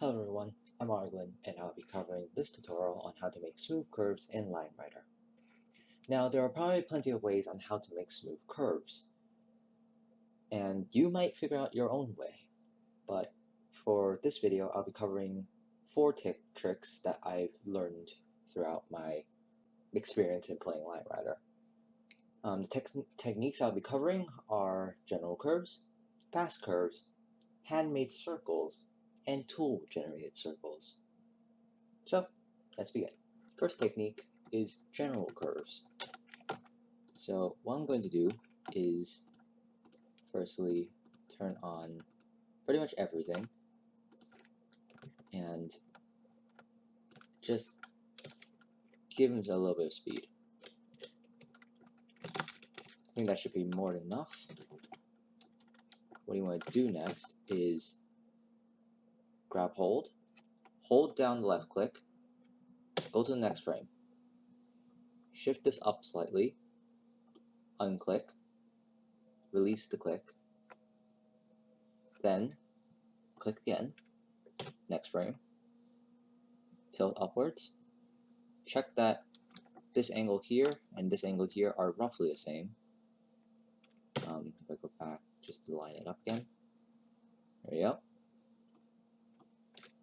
Hello everyone, I'm Arglin, and I'll be covering this tutorial on how to make smooth curves in LineWriter. Now, there are probably plenty of ways on how to make smooth curves, and you might figure out your own way, but for this video, I'll be covering 4 tricks that I've learned throughout my experience in playing LineWriter. The techniques I'll be covering are general curves, fast curves, handmade circles, and tool-generated circles. So, let's begin. First technique is general curves. So what I'm going to do is firstly turn on pretty much everything and just give him a little bit of speed. I think that should be more than enough. What you want to do next is grab hold down the left click, go to the next frame, shift this up slightly, unclick, release the click, then click again, next frame, tilt upwards, check that this angle here and this angle here are roughly the same. If I go back just to line it up again, there you go.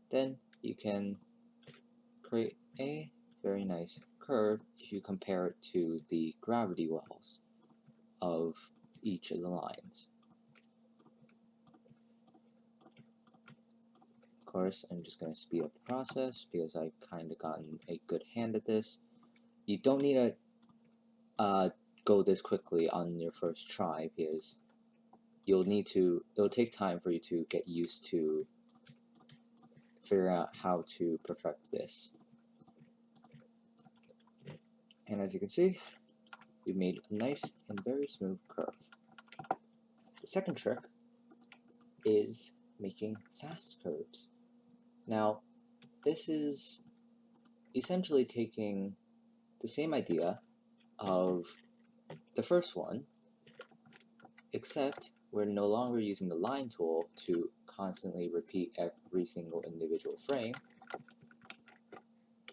Then you can create a very nice curve if you compare it to the gravity wells of each of the lines. Of course, I'm just going to speed up the process because I've kind of gotten a good hand at this. You don't need to go this quickly on your first try because it'll take time for you to get used to figure out how to perfect this. And as you can see, we made a nice and very smooth curve. The second trick is making fast curves. Now, this is essentially taking the same idea of the first one, except we're no longer using the line tool to constantly repeat every single individual frame,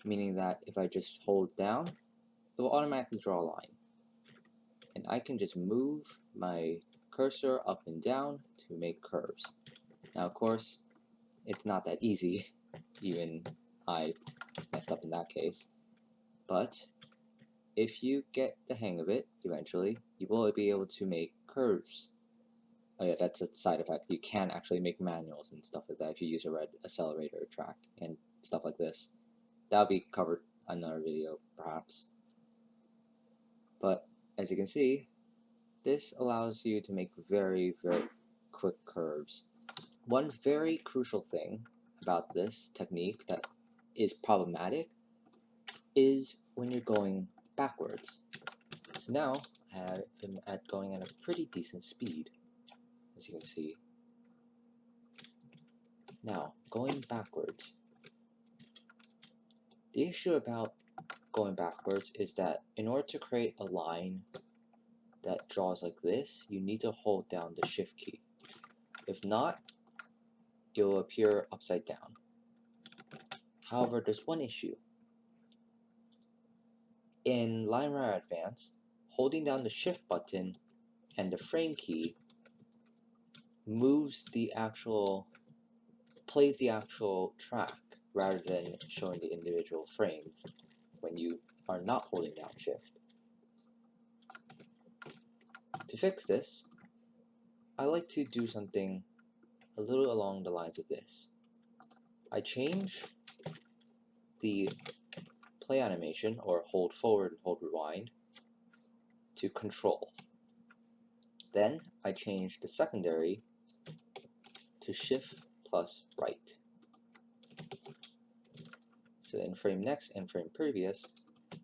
meaning that if I just hold down, it will automatically draw a line. And I can just move my cursor up and down to make curves. Now, of course, it's not that easy. Even I messed up in that case. But if you get the hang of it, eventually, you will be able to make curves. Oh yeah, that's a side effect. You can actually make manuals and stuff like that if you use a red accelerator track and stuff like this. That'll be covered in another video, perhaps. But as you can see, this allows you to make very, very quick curves. One very crucial thing about this technique that is problematic is when you're going backwards. So now I am going at a pretty decent speed, as you can see. Now, going backwards. The issue about going backwards is that in order to create a line that draws like this, you need to hold down the shift key. If not, it will appear upside down. However, there's one issue. In LineWriter Advanced, holding down the shift button and the frame key plays the actual track rather than showing the individual frames when you are not holding down shift. To fix this, I like to do something a little along the lines of this. I change the play animation, or hold forward and hold rewind, to control. Then I change the secondary to shift plus right. So in frame next and frame previous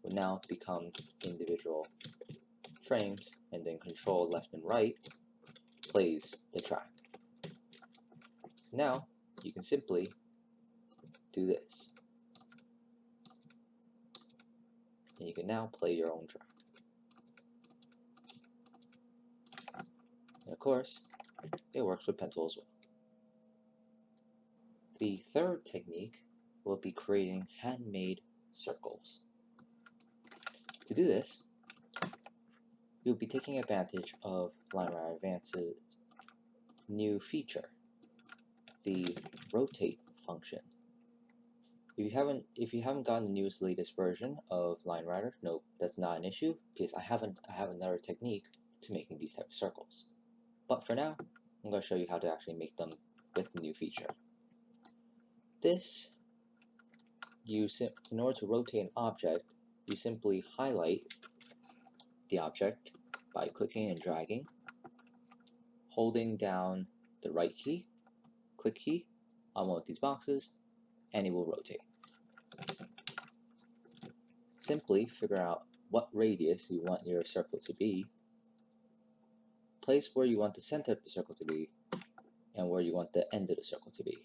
will now become individual frames, and then control left and right plays the track. So now you can simply do this. And you can now play your own track. And of course, it works with pencil as well. The third technique will be creating handmade circles. To do this, you'll be taking advantage of LineRider Advance's new feature, the rotate function. If you haven't gotten the newest latest version of LineRider, no, that's not an issue because I have another technique to making these type of circles. But for now, I'm going to show you how to actually make them with the new feature. This, in order to rotate an object, you simply highlight the object by clicking and dragging, holding down the right key, click key on one of these boxes, and it will rotate. Simply figure out what radius you want your circle to be, place where you want the center of the circle to be, and where you want the end of the circle to be.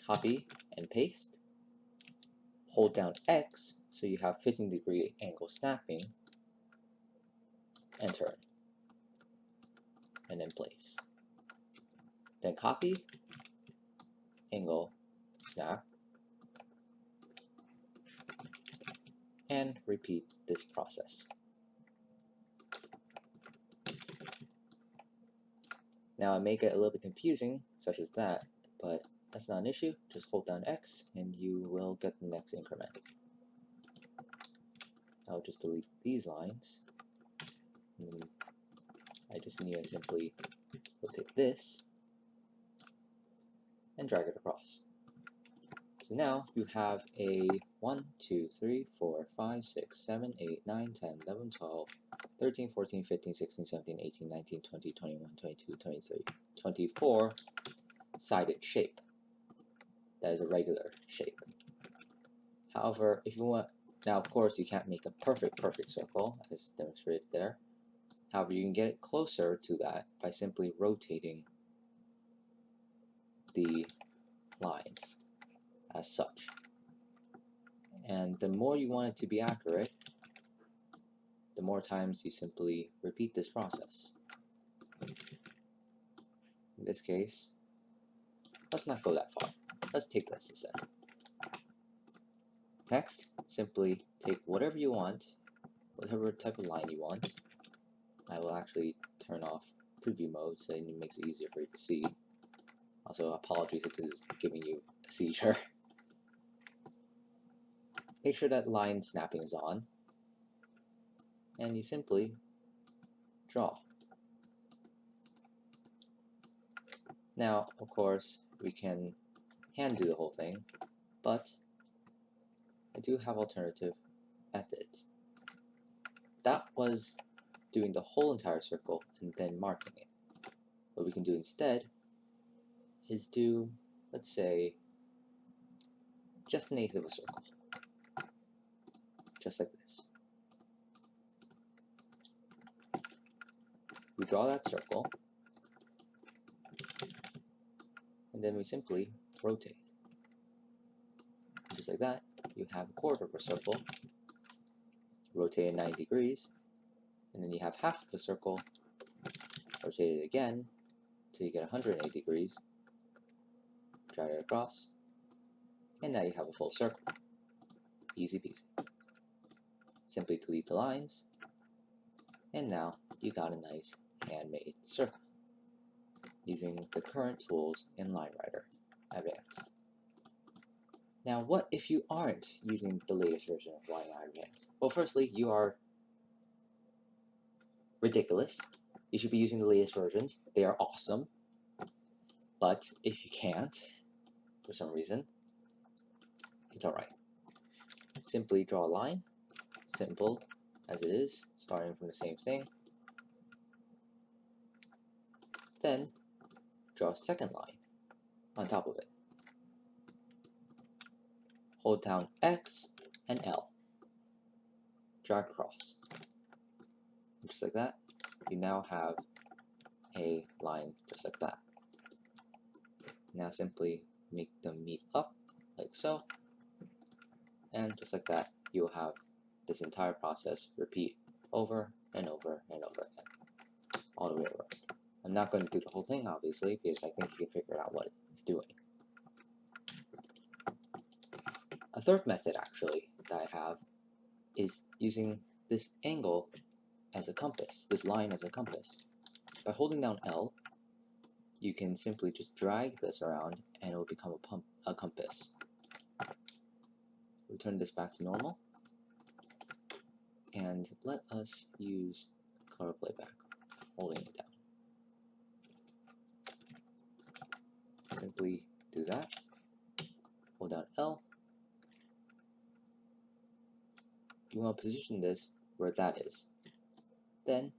Copy and paste. Hold down X so you have 15-degree angle snapping, and turn, and then place. Then copy, angle, snap, and repeat this process. Now it may get a little bit confusing, such as that, but that's not an issue. Just hold down X and you will get the next increment. I'll just delete these lines. And I just need to simply rotate this and drag it across. So now you have a 1, 2, 3, 4, 5, 6, 7, 8, 9, 10, 11, 12, 13, 14, 15, 16, 17, 18, 19, 20, 21, 22, 23, 24 sided shape. That is a regular shape. However, if you want, now of course you can't make a perfect circle as demonstrated there. However, you can get it closer to that by simply rotating the lines as such. And the more you want it to be accurate, the more times you simply repeat this process. In this case, let's not go that far. Let's take this instead. Next, simply take whatever you want, whatever type of line you want. I will actually turn off preview mode so it makes it easier for you to see. Also, apologies because it's giving you a seizure. Make sure that line snapping is on, and you simply draw. Now, of course, we can hand do the whole thing, but I do have alternative methods. That was doing the whole entire circle and then marking it. What we can do instead is do, let's say, just an eighth of a circle. Just like this. We draw that circle, and then we simply rotate. Just like that, you have a quarter of a circle, rotate it 90 degrees, and then you have half of a circle, rotate it again, until you get 180 degrees, drag it across, and now you have a full circle. Easy peasy. Simply delete the lines, and now you got a nice handmade circle using the current tools in LineRider Advanced. Now, what if you aren't using the latest version of LineRider Advanced? Well, firstly, you are ridiculous. You should be using the latest versions. They are awesome. But if you can't, for some reason, it's alright. Simply draw a line, simple as it is, starting from the same thing. Then, draw a second line on top of it. Hold down X and L. Drag across. And just like that, you now have a line just like that. Now simply make them meet up, like so. And just like that, you'll have this entire process repeat over and over and over again, all the way around. I'm not going to do the whole thing, obviously, because I think you can figure out what it's doing. A third method, actually, that I have is using this angle as a compass, this line as a compass. By holding down L, you can simply just drag this around and it will become a compass. We turn this back to normal, and let us use color playback, holding it down. Simply do that, hold down L. You want to position this where that is. Then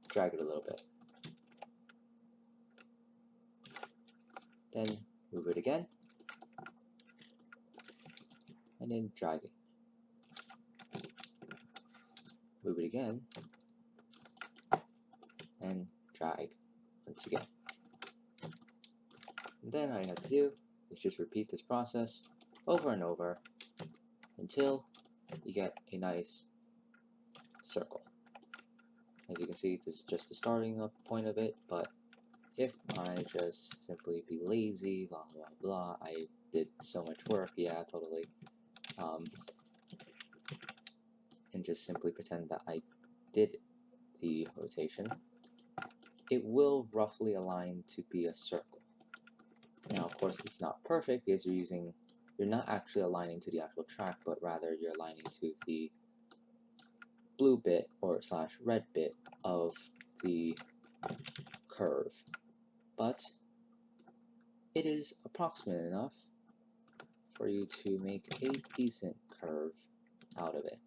drag it a little bit. Then move it again, and then drag it. Move it again, and drag once again. And then all you have to do is just repeat this process over and over until you get a nice circle. As you can see, this is just the starting point of it, but if I just simply be lazy, blah blah blah, I did so much work, yeah, totally, and just simply pretend that I did the rotation, it will roughly align to be a circle. Now, of course, it's not perfect because you're not actually aligning to the actual track, but rather you're aligning to the blue bit or / red bit of the curve. But it is approximate enough for you to make a decent curve out of it.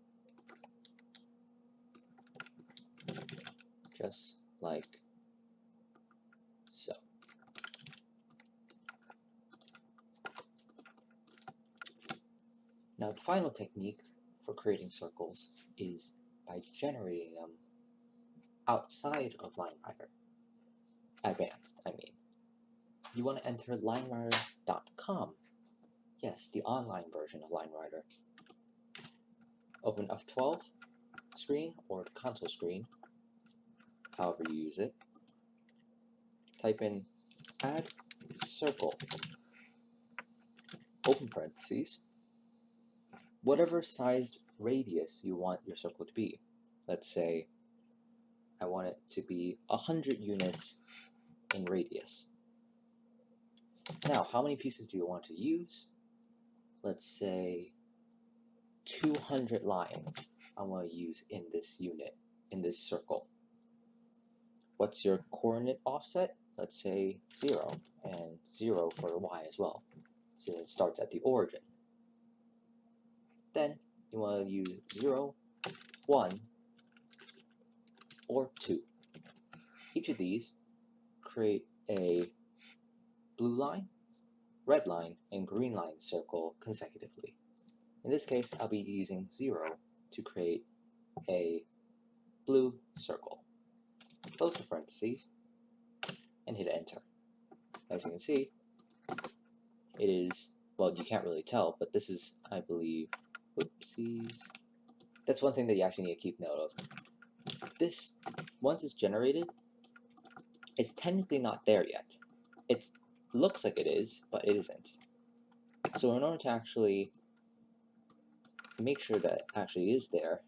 Just like so. Now the final technique for creating circles is by generating them outside of LineWriter. Advanced, I mean. You want to enter linewriter.com. Yes, the online version of LineWriter. Open F12 screen or the console screen, however you use it. Type in add circle, open parentheses, whatever sized radius you want your circle to be. Let's say I want it to be 100 units in radius. Now, how many pieces do you want to use? Let's say 200 lines I want to use in this unit, in this circle. What's your coordinate offset? Let's say 0, and 0 for y as well. So it starts at the origin. Then you want to use 0, 1, or 2. Each of these create a blue line, red line, and green line circle consecutively. In this case, I'll be using 0 to create a blue circle. Close the parentheses and hit enter. As you can see, it is, well, you can't really tell, but this is, I believe, whoopsies. That's one thing that you actually need to keep note of. This, once it's generated, it's technically not there yet. It looks like it is, but it isn't. So in order to actually make sure that it actually is there,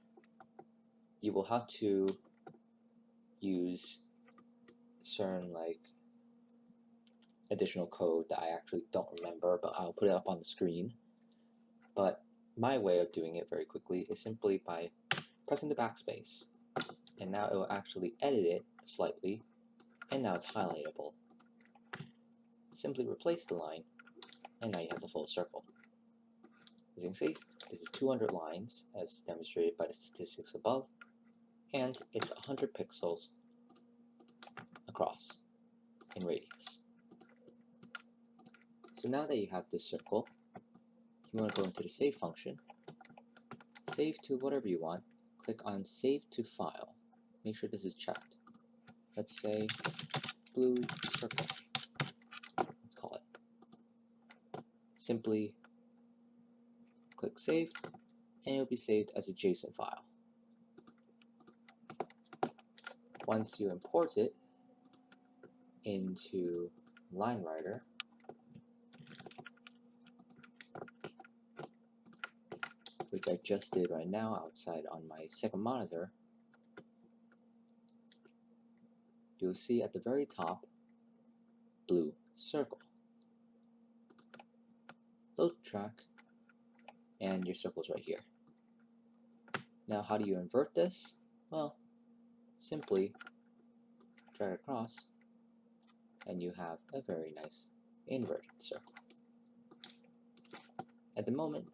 you will have to use certain additional code that I actually don't remember, but I'll put it up on the screen. But my way of doing it very quickly is simply by pressing the backspace, and now it will actually edit it slightly, and now it's highlightable. Simply replace the line, and now you have the full circle. As you can see, this is 200 lines, as demonstrated by the statistics above, and it's 100 pixels across in radius. So now that you have this circle, you want to go into the save function, save to whatever you want, click on save to file. Make sure this is checked. Let's say blue circle, let's call it. Simply click save, and it will be saved as a JSON file. Once you import it, into Line Writer, which I just did right now outside on my second monitor, you'll see at the very top, blue circle. Load track, and your circle's right here. Now, how do you invert this? Well, simply drag across, and you have a very nice inverted circle. At the moment,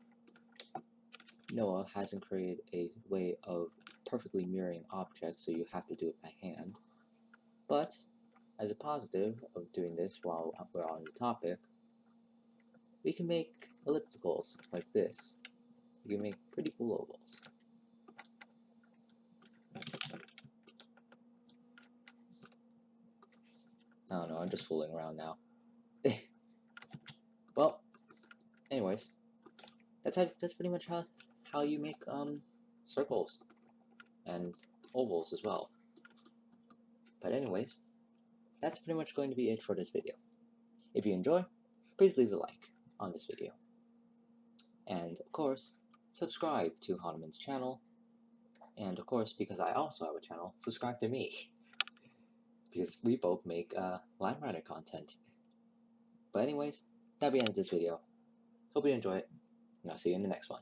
Noah hasn't created a way of perfectly mirroring objects, so you have to do it by hand. But, as a positive of doing this while we're on the topic, we can make ellipticals like this. We can make pretty cool ovals. I don't know, I'm just fooling around now. Well, anyways, that's pretty much how you make circles and ovals as well. But anyways, that's pretty much going to be it for this video. If you enjoy, please leave a like on this video. And of course, subscribe to Hanuman's channel. And of course, because I also have a channel, subscribe to me. Because we both make line writer content. But anyways, that'll be the end of this video. Hope you enjoy it, and I'll see you in the next one.